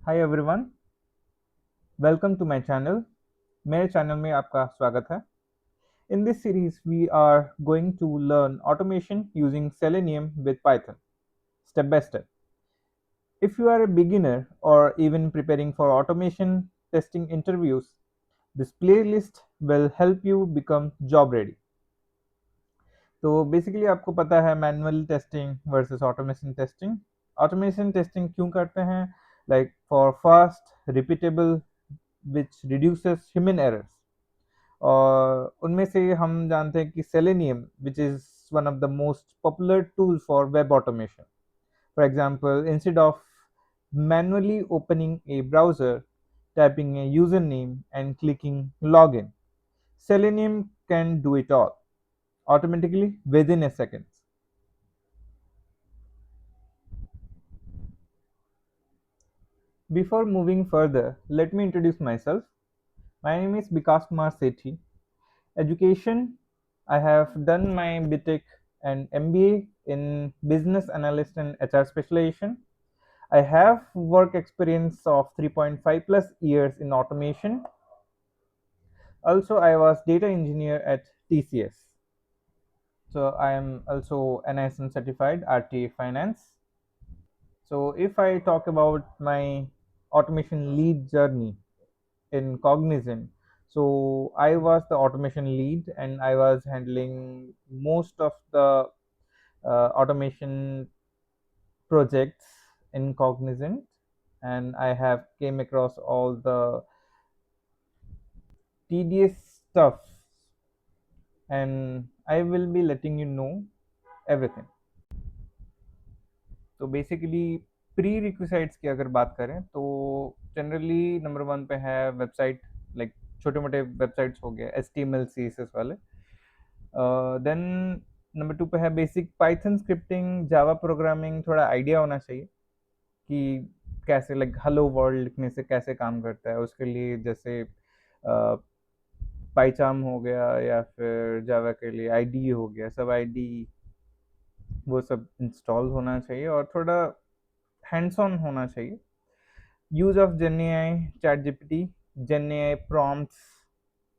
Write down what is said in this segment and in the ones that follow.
Hi everyone, welcome to my channel. मेरे channel में आपका स्वागत है। In this series we are going to learn automation using Selenium with Python step by step. If you are a beginner or even preparing for automation testing interviews, this playlist will help you become job ready. तो basically आपको पता है manual testing versus automation testing क्यों करते हैं? Like for fast repeatable which reduces human errors. और उनमें से हम जानते हैं कि selenium which is one of the most popular tool for web automation. For example, instead of manually opening a browser, typing a username and clicking login, Selenium can do it all automatically within a second. Before moving further, let me introduce myself. My name is Bikas Kumar Sethi. Education, I have done my BTech and MBA in Business Analyst and HR Specialization. I have work experience of 3.5 plus years in automation. Also, I was data engineer at TCS. So I am also NISM certified RTA Finance. So if I talk about my automation lead journey in Cognizant, so I was the automation lead and I was handling most of the automation projects in Cognizant, and I have came across all the tedious stuff, and I will be letting you know everything. तो basically pre रिक्विसाइट्स की अगर बात करें तो generally number one पे है website, like छोटे मोटे वेबसाइट्स हो गए HTML CSS वाले। देन नंबर टू पे है basic Python scripting, Java programming, थोड़ा आइडिया होना चाहिए कि कैसे लाइक हेलो वर्ल्ड लिखने से कैसे काम करता है। उसके लिए जैसे पाइचाम हो गया या फिर जावा के लिए आईडी हो गया, सब आईडी वो सब इंस्टॉल होना चाहिए और थोड़ा हैंड्स ऑन होना चाहिए। Use of Gen AI, chat GPT, Gen AI prompts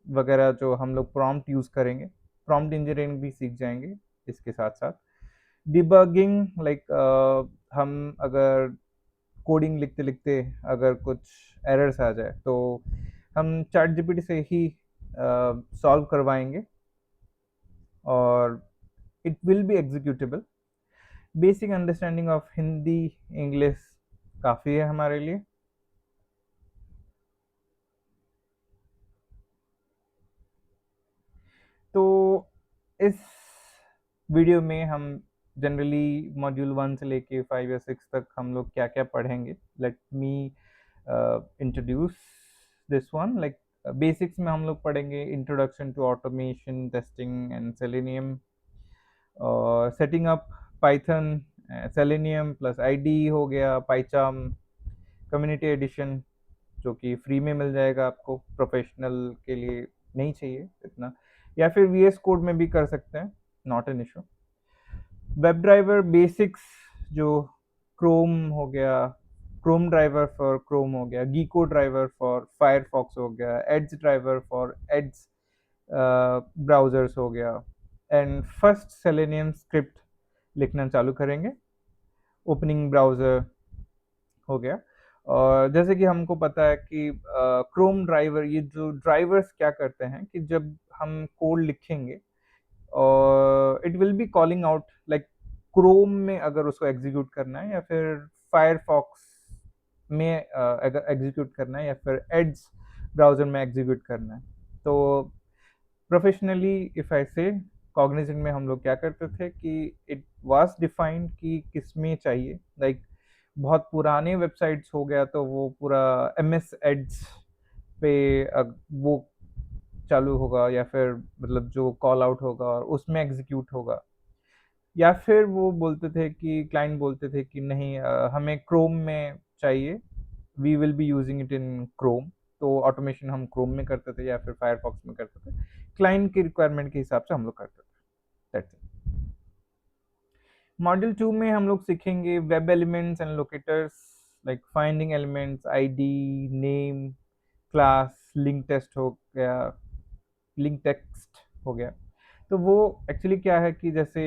वगैरह जो हम लोग प्रॉम्प्ट यूज़ करेंगे, प्रॉम्प्ट इंजीनियरिंग भी सीख जाएंगे इसके साथ साथ। डिबगिंग, लाइक हम अगर कोडिंग लिखते लिखते अगर कुछ एरर्स आ जाए तो हम चैट जीपीटी से ही सॉल्व करवाएंगे और it will be executable. Basic understanding of Hindi English काफ़ी है हमारे लिए। तो इस वीडियो में हम जनरली मॉड्यूल 1 से लेके 5 या 6 तक हम लोग क्या क्या पढ़ेंगे। Let me introduce this one. Like basics में हम लोग पढ़ेंगे introduction to automation testing and Selenium, और setting up Python, Selenium plus ID हो गया, पाइचाम, कम्युनिटी एडिशन जो कि फ्री में मिल जाएगा आपको, प्रोफेशनल के लिए नहीं चाहिए इतना, या फिर VS कोड में भी कर सकते हैं, not an issue. Web driver basics जो क्रोम हो गया, क्रोम ड्राइवर फॉर क्रोम हो गया, गीको ड्राइवर फॉर फायरफॉक्स हो गया, edge driver for edge browsers हो गया, एंड फर्स्ट सेलेनियम स्क्रिप्ट लिखना चालू करेंगे, ओपनिंग ब्राउज़र हो गया। और जैसे कि हमको पता है कि क्रोम ड्राइवर, ये जो ड्राइवर्स क्या करते हैं कि जब हम कोड लिखेंगे और it will be calling out, like Chrome में अगर उसको एग्जीक्यूट करना है या फिर फायरफॉक्स में अगर एग्जीक्यूट करना है या फिर एड्ज ब्राउज़र में एग्जीक्यूट करना है। तो प्रोफेशनली इफ़ आई से, कॉग्निजेंट में हम लोग क्या करते थे कि इट वाज डिफाइंड कि किस में चाहिए। लाइक बहुत पुराने वेबसाइट्स हो गया तो वो पूरा MS एड्स पे वो चालू होगा, या फिर मतलब जो कॉल आउट होगा और उसमें एग्जीक्यूट होगा। या फिर वो बोलते थे कि क्लाइंट बोलते थे कि नहीं, हमें क्रोम में चाहिए, we will be using it in Chrome. तो ऑटोमेशन हम क्रोम में करते थे या फिर फायरफॉक्स में करते थे, क्लाइंट की रिक्वायरमेंट के हिसाब से हम लोग करते थे। That's it. मॉड्यूल 2 में हम लोग सीखेंगे web elements and locators, like finding elements, ID, name, class, link text हो गया, लिंक टेक्स्ट हो गया। तो वो एक्चुअली क्या है कि जैसे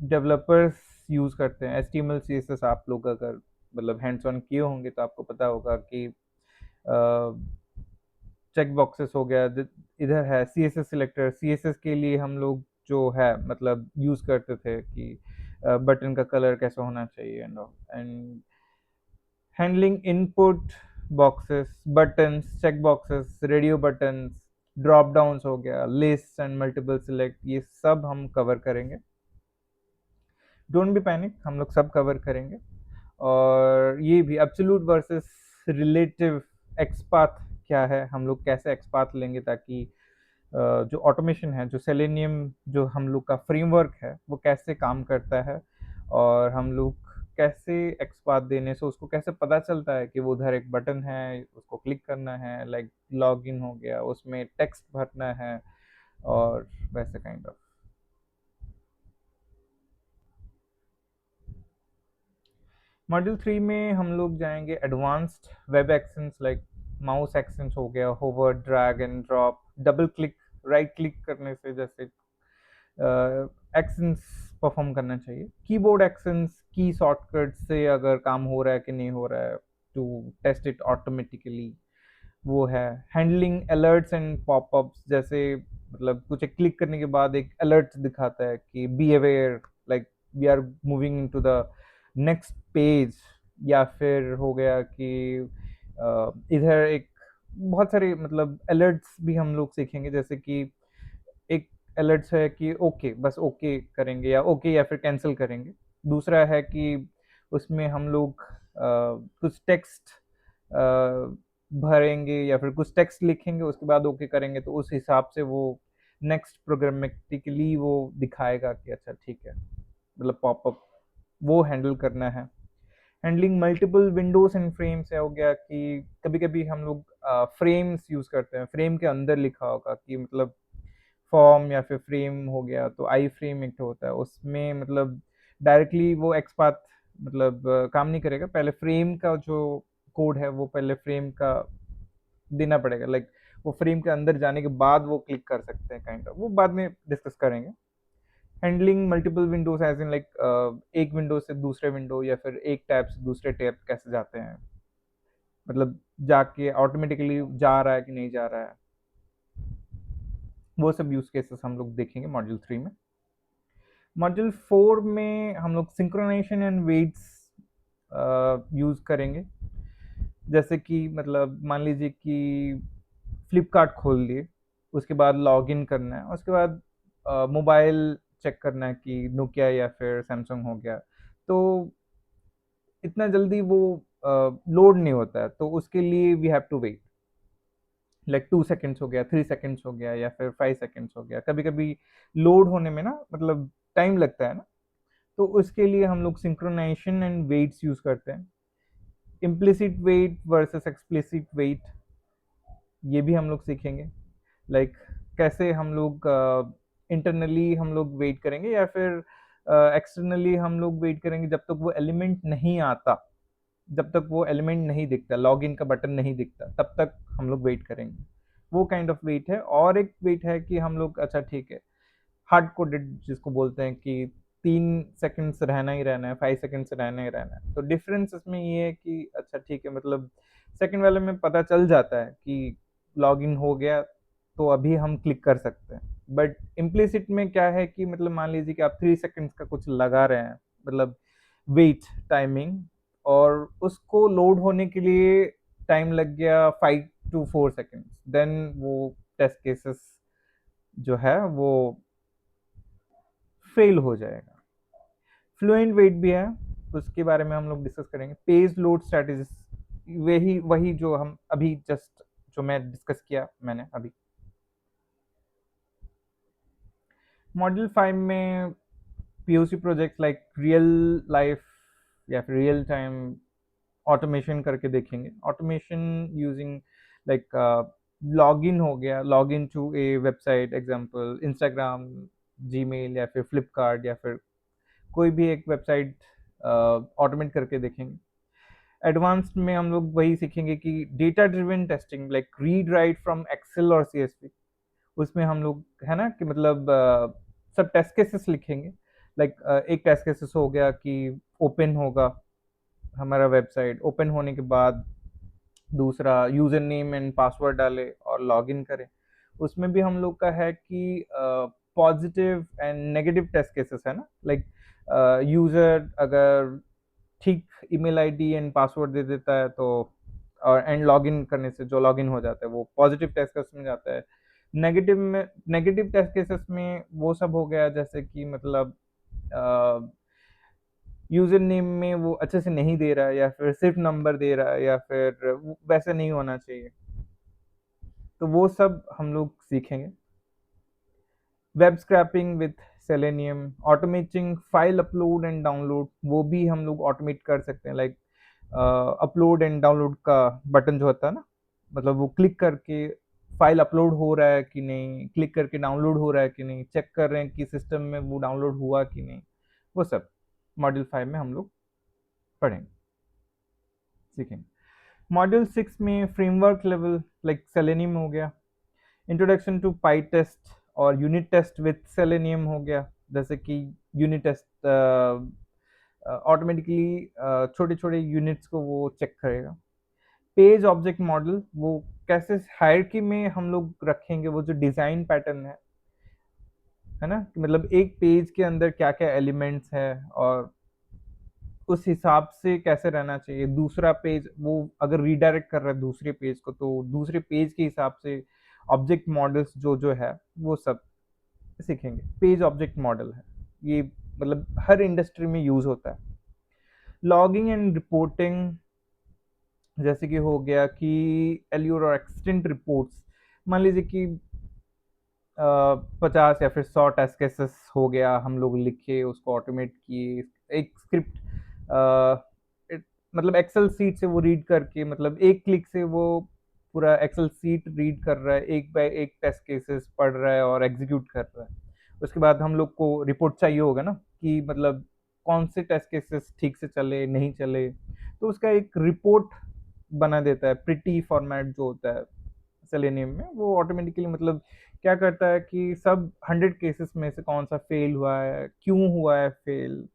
डेवलपर्स यूज़ करते हैं HTML CSS, आप लोग अगर मतलब हैंड्स ऑन किए होंगे तो आपको पता होगा कि चेक बॉक्सेस हो गया, इधर है CSS सिलेक्टर। CSS के लिए हम लोग जो है मतलब यूज़ करते थे कि बटन का कलर कैसा होना चाहिए and handling input boxes, buttons, check boxes, radio buttons, drop downs हो गया, लिस्ट एंड मल्टीपल सिलेक्ट, ये सब हम कवर करेंगे। डोंट बी पैनिक, हम लोग सब कवर करेंगे। और ये भी एब्सोल्यूट वर्सेस रिलेटिव, एक्सपाथ क्या है, हम लोग कैसे एक्सपाथ लेंगे ताकि जो ऑटोमेशन है, जो सेलेनियम जो हम लोग का फ्रेमवर्क है वो कैसे काम करता है, और हम लोग कैसे एक्सपाथ देने से उसको कैसे पता चलता है कि वो उधर एक बटन है, उसको क्लिक करना है, लाइक लॉगिन हो गया, उसमें टेक्स्ट भरना है और वैसे काइंड ऑफ। मॉड्यूल 3 में हम लोग जाएंगे advanced web actions, like mouse actions हो गया, hover, drag and drop, double click, right click करने से जैसे एक्शंस परफॉर्म करना चाहिए, कीबोर्ड एक्शंस, की शॉर्टकट से अगर काम हो रहा है कि नहीं हो रहा है, टू टेस्ट इट ऑटोमेटिकली, वो है। हैंडलिंग अलर्ट्स एंड पॉपअप्स, जैसे मतलब कुछ एक क्लिक करने के बाद एक अलर्ट दिखाता है कि be aware, like we are moving into the next page, या फिर हो गया कि इधर एक बहुत सारे मतलब अलर्ट्स भी हम लोग सीखेंगे, जैसे कि एक अलर्ट्स है कि ओके, बस ओके करेंगे या ओके या फिर कैंसिल करेंगे। दूसरा है कि उसमें हम लोग कुछ टेक्स्ट भरेंगे या फिर कुछ टेक्स्ट लिखेंगे, उसके बाद ओके करेंगे तो उस हिसाब से वो नेक्स्ट प्रोग्रामेटिकली वो दिखाएगा कि अच्छा ठीक है, मतलब पॉपअप वो हैंडल करना है। Handling multiple Windows and frames है, हो गया कि कभी कभी हम लोग फ्रेम्स यूज करते हैं, फ्रेम के अंदर लिखा होगा कि मतलब फॉर्म या फिर फ्रेम हो गया, तो आई फ्रेम एक होता है, उसमें मतलब डायरेक्टली वो एक्सपाथ मतलब काम नहीं करेगा, पहले फ्रेम का जो कोड है वो पहले फ्रेम का देना पड़ेगा, लाइक वो फ्रेम के अंदर जाने के बाद वो क्लिक कर सकते हैं काइंड ऑफ, वो बाद में डिस्कस करेंगे। Handling multiple windows as in like एक विंडो से दूसरे विंडो या फिर एक टैब से दूसरे टैब कैसे जाते हैं, मतलब जाके ऑटोमेटिकली जा रहा है कि नहीं जा रहा है, वो सब यूज केसेस हम लोग देखेंगे मॉड्यूल 3 में। मॉड्यूल 4 में हम लोग सिंक्रोनाइजेशन एंड वेट्स यूज करेंगे, जैसे कि मतलब मान लीजिए कि फ्लिपकार्ट खोल लिए, उसके बाद लॉग इन करना है, उसके बाद मोबाइल चेक करना है कि नोकिया या फिर सैमसंग हो गया, तो इतना जल्दी वो लोड नहीं होता है, तो उसके लिए we have to wait, like 2 seconds हो गया, 3 सेकेंड्स हो गया या फिर 5 सेकेंड्स हो गया, कभी कभी लोड होने में ना मतलब टाइम लगता है ना, तो उसके लिए हम लोग सिंक्रोनाइजेशन एंड वेट्स यूज करते हैं। Implicit wait versus explicit wait, ये भी हम लोग सीखेंगे, लाइक कैसे हम लोग इंटरनली हम लोग वेट करेंगे या फिर एक्सटर्नली हम लोग वेट करेंगे जब तक वो एलिमेंट नहीं आता, जब तक वो एलिमेंट नहीं दिखता, लॉग इन का बटन नहीं दिखता, तब तक हम लोग वेट करेंगे, वो काइंड ऑफ वेट है। और एक वेट है कि हम लोग अच्छा ठीक है, हार्ड कोडेड जिसको बोलते हैं कि 3 सेकंड्स रहना ही रहना है, 5 सेकंड्स रहना ही रहना है, तो डिफरेंस इसमें ये है कि अच्छा ठीक है, मतलब सेकंड वाले में पता चल जाता है कि लॉग इन हो गया तो अभी हम क्लिक कर सकते हैं, बट इम्प्लिसिट में क्या है कि मतलब मान लीजिए कि आप 3 सेकंड्स का कुछ लगा रहे हैं, मतलब वेट टाइमिंग, और उसको लोड होने के लिए टाइम लग गया 5 to 4 सेकेंड्स, देन वो टेस्ट केसेस जो है वो फेल हो जाएगा। फ्लुएंट वेट भी है, उसके बारे में हम लोग डिस्कस करेंगे। पेज लोड स्ट्रेटेजीज, वही वही जो हम अभी जस्ट जो मैं डिस्कस किया मैंने अभी। मॉड्यूल 5 में POC project like real life या फिर रियल टाइम ऑटोमेशन करके देखेंगे, ऑटोमेशन यूजिंग लाइक लॉगिन हो गया, login to a website, example Instagram, Gmail या फिर फ्लिपकार्ट या फिर कोई भी एक वेबसाइट ऑटोमेट करके देखेंगे। एडवांस्ड में हम लोग वही सीखेंगे कि data driven testing like read write from Excel और सीएसवी, उसमें हम लोग है ना कि मतलब सब टेस्ट केसेस लिखेंगे। लाइक एक टेस्ट केसेस हो गया कि ओपन होगा हमारा वेबसाइट, ओपन होने के बाद दूसरा यूजर नेम एंड पासवर्ड डाले और लॉगिन करें। उसमें भी हम लोग का है कि positive and negative test cases है ना, लाइक यूजर अगर ठीक ईमेल आईडी एंड पासवर्ड दे देता है तो और एंड लॉगिन करने से जो लॉगिन हो जाता है वो पॉजिटिव टेस्ट केस में जाता है। नेगेटिव टेस्ट केसेस में वो सब हो गया जैसे कि मतलब यूजर नेम में वो अच्छे से नहीं दे रहा है या फिर सिर्फ नंबर दे रहा है या फिर वैसे नहीं होना चाहिए, तो वो सब हम लोग सीखेंगे। Web scrapping with selenium, automating file upload and download, वो भी हम लोग ऑटोमेट कर सकते हैं। लाइक अपलोड एंड डाउनलोड का बटन जो होता है ना, मतलब वो क्लिक करके फाइल अपलोड हो रहा है कि नहीं, क्लिक करके डाउनलोड हो रहा है कि नहीं, चेक कर रहे हैं कि सिस्टम में वो डाउनलोड हुआ कि नहीं, वो सब मॉड्यूल 5 में हम लोग पढ़ेंगे, सीखेंगे। मॉड्यूल 6 में फ्रेमवर्क लेवल लाइक सेलेनियम हो गया, इंट्रोडक्शन टू पाई टेस्ट और यूनिट टेस्ट विथ सेलेनियम हो गया। जैसे कि यूनिट टेस्ट ऑटोमेटिकली छोटे छोटे यूनिट्स को वो चेक करेगा। पेज ऑब्जेक्ट मॉडल, वो कैसे हायरार्की में हम लोग रखेंगे, वो जो डिजाइन पैटर्न है ना, मतलब एक पेज के अंदर क्या क्या एलिमेंट्स है और उस हिसाब से कैसे रहना चाहिए। दूसरा पेज वो अगर रीडायरेक्ट कर रहा है दूसरे पेज को, तो दूसरे पेज के हिसाब से ऑब्जेक्ट मॉडल्स जो जो है वो सब सीखेंगे। पेज ऑब्जेक्ट मॉडल है ये, मतलब हर इंडस्ट्री में यूज होता है। लॉगिंग एंड रिपोर्टिंग, जैसे कि हो गया कि एल्यूर और एक्सटेंट रिपोर्ट्स, मान लीजिए कि 50 या फिर 100 टेस्ट केसेस हो गया, हम लोग लिखे उसको ऑटोमेट किए, एक स्क्रिप्ट मतलब एक्सेल सीट से वो रीड करके, मतलब एक क्लिक से वो पूरा एक्सेल सीट रीड कर रहा है, एक बाय एक टेस्ट केसेस पढ़ रहा है और एग्जीक्यूट कर रहा है। उसके बाद हम लोग को रिपोर्ट चाहिए होगा ना कि मतलब कौन से टेस्ट केसेस ठीक से चले नहीं चले, तो उसका एक रिपोर्ट बना देता है। प्रिटी फॉर्मेट जो होता है सेलेनियम में, वो ऑटोमेटिकली मतलब क्या करता है कि सब 100 केसेस में से कौन सा फेल हुआ है, क्यों हुआ है फेल,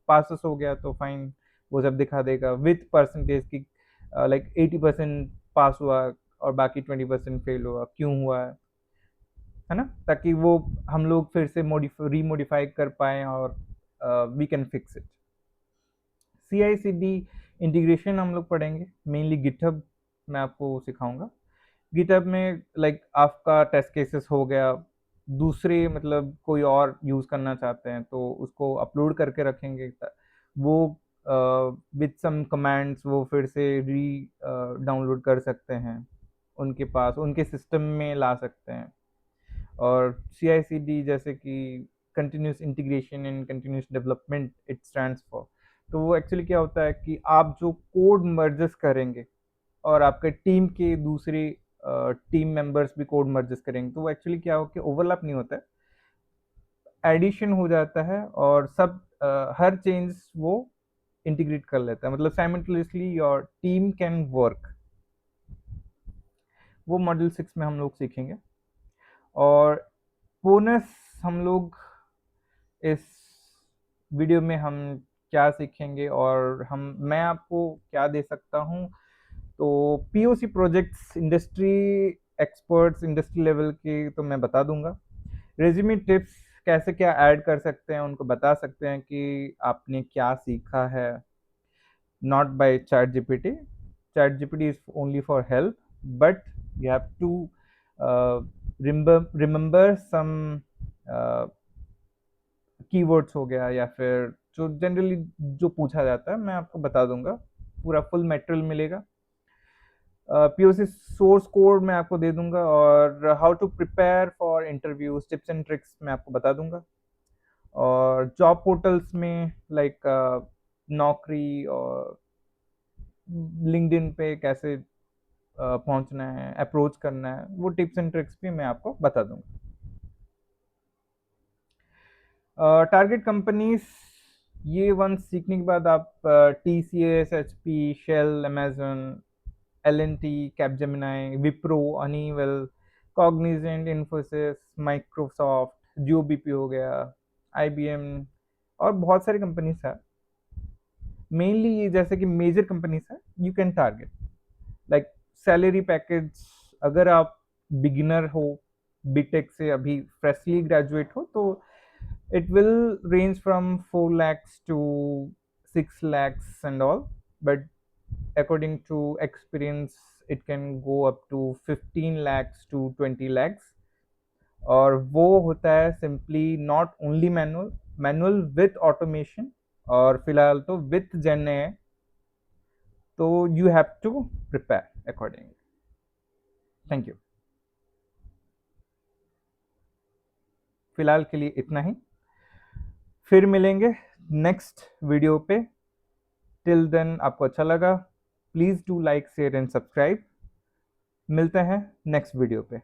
पासेस हो गया तो फाइन, वो सब दिखा देगा विथ परसेंटेज की, लाइक 80% पास हुआ और बाकी 20% फेल हुआ, क्यों हुआ है ना, ताकि वो हम लोग फिर से रीमोडिफाई कर पाए और we can fix it. CI/CD integration हम लोग पढ़ेंगे, मेनली गिटहब मैं आपको सिखाऊंगा। गिटहब में लाइक आपका टेस्ट केसेस हो गया, दूसरे मतलब कोई और यूज़ करना चाहते हैं तो उसको अपलोड करके रखेंगे, वो विद सम कमांड्स वो फिर से री डाउनलोड कर सकते हैं, उनके पास उनके सिस्टम में ला सकते हैं। और CI/CD जैसे कि continuous integration and continuous development it stands for, तो वो एक्चुअली क्या होता है कि आप जो कोड मर्जेस करेंगे और आपके टीम के दूसरे टीम मेंबर्स भी कोड मर्जेस करेंगे, तो वो एक्चुअली क्या हो कि ओवरलैप नहीं होता है, एडिशन हो जाता है और सब हर चेंज वो इंटीग्रेट कर लेता है, मतलब simultaneously your team can work. वो मॉड्यूल 6 में हम लोग सीखेंगे। और बोनस हम लोग इस वीडियो में हम क्या सीखेंगे और हम मैं आपको क्या दे सकता हूँ, तो POC projects industry experts industry level के तो मैं बता दूंगा। रेज्यूमे टिप्स कैसे क्या ऐड कर सकते हैं उनको बता सकते हैं कि आपने क्या सीखा है, not by chat GPT. Chat GPT is only for help, but you have to remember some keywords हो गया या फिर जो जनरली जो पूछा जाता है, मैं आपको बता दूंगा, पूरा फुल मटेरियल मिलेगा। POC सोर्स कोड मैं आपको दे दूंगा और how to prepare for interviews tips and tricks मैं आपको बता दूंगा। और जॉब पोर्टल्स में लाइक नौकरी और लिंक्डइन पे कैसे पहुंचना है, अप्रोच करना है, वो टिप्स एंड ट्रिक्स भी मैं आपको बता दूंगा। टारगेट कंपनीज ये वंस सीखने के बाद आप TCS, HP, Shell, Amazon, LNT, Capgemini, Wipro, Honeywell, Cognizant, Infosys, Microsoft, Jio BP हो गया, IBM और बहुत सारी कंपनीज है। मेनली ये जैसे कि मेजर कंपनीज है, you can target like salary package. अगर आप बिगिनर हो, बीटेक से अभी फ्रेशली ग्रेजुएट हो, तो it will range from 4 lakhs to 6 lakhs and all, but according to experience it can go up to 15 lakhs to 20 lakhs। और वो होता है simply not only manual, manual with automation, और फिलहाल तो विथ जेन है, तो you have to prepare according. Thank you. फिलहाल के लिए इतना ही, फिर मिलेंगे नेक्स्ट वीडियो पे। टिल देन आपको अच्छा लगा, please do like, share and subscribe. मिलते हैं नेक्स्ट वीडियो पे।